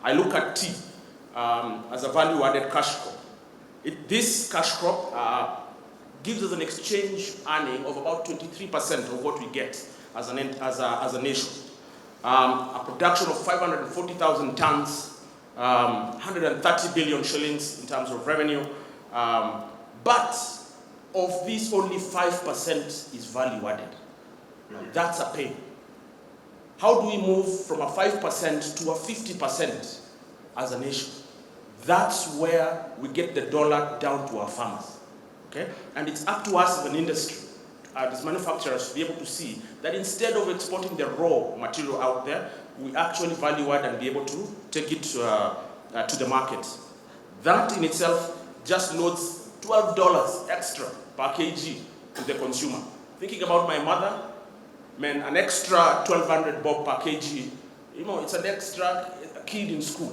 I look at tea as a value-added cash crop. This cash crop gives us an exchange earning of about 23% of what we get as a nation. A production of 540,000 tons, 130 billion shillings in terms of revenue. But of this, only 5% is value added. That's a pain. How do we move from a 5% to a 50% as a nation? That's where we get the dollar down to our farmers. Okay? And it's up to us as an industry, as manufacturers, to be able to see that instead of exporting the raw material out there, we actually value add and be able to take it to the market. That in itself just loads $12 extra per kg to the consumer. Thinking about my mother, man, an extra 1,200 bob per kg, it's an extra kid in school.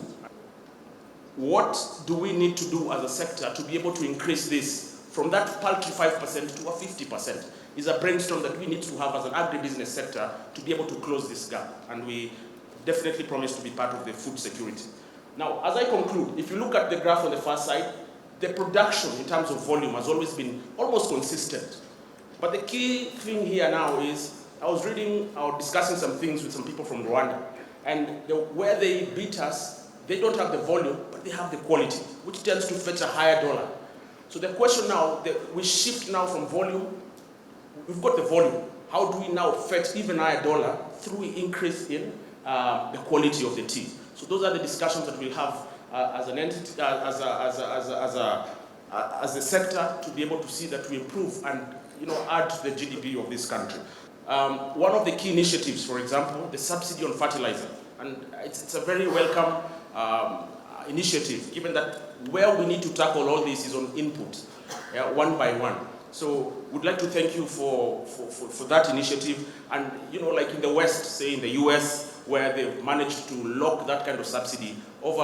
What do we need to do as a sector to be able to increase this from that paltry 5% to a 50%? Is a brainstorm that we need to have as an agribusiness sector to be able to close this gap. And we definitely promise to be part of the food security. Now, as I conclude, if you look at the graph on the far side, the production in terms of volume has always been almost consistent. But the key thing here now is, I was reading or discussing some things with some people from Rwanda, and where they beat us, they don't have the volume, but they have the quality, which tends to fetch a higher dollar. So the question now, we shift now from volume. We've got the volume. How do we now fetch even higher dollar through increase in the quality of the tea? So those are the discussions that we'll have as an entity, as a sector, to be able to see that we improve and add to the GDP of this country. One of the key initiatives, for example, the subsidy on fertilizer, and it's a very welcome initiative, given that where we need to tackle all this is on input, one by one. So we'd like to thank you for that initiative. And like in the West, say in the US, where they've managed to lock that kind of subsidy over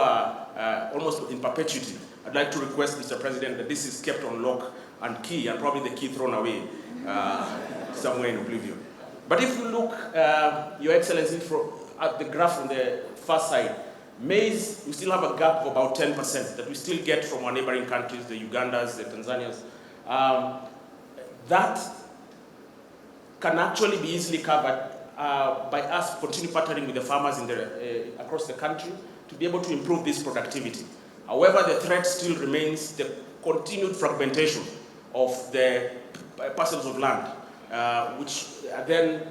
almost in perpetuity, I'd like to request, Mr. President, that this is kept on lock and key, and probably the key thrown away somewhere in oblivion. But if you look, Your Excellency, at the graph on the far side, maize, we still have a gap of about 10% that we still get from our neighboring countries, the Ugandas, the Tanzanias. That can actually be easily covered by us continue partnering with the farmers across the country to be able to improve this productivity. However, the threat still remains the continued fragmentation of the parcels of land, which then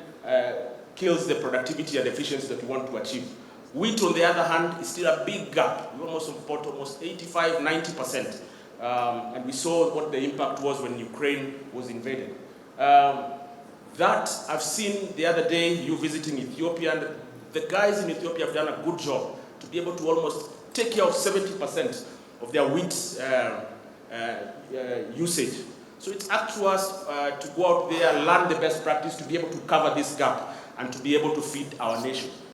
kills the productivity and efficiency that we want to achieve. Wheat, on the other hand, is still a big gap. We almost import almost 85–90%. And we saw what the impact was when Ukraine was invaded. That I've seen the other day, you visiting Ethiopia, and the guys in Ethiopia have done a good job to be able to almost take care of 70% of their wheat usage. So it's up to us to go out there, learn the best practice to be able to cover this gap and to be able to feed our nation.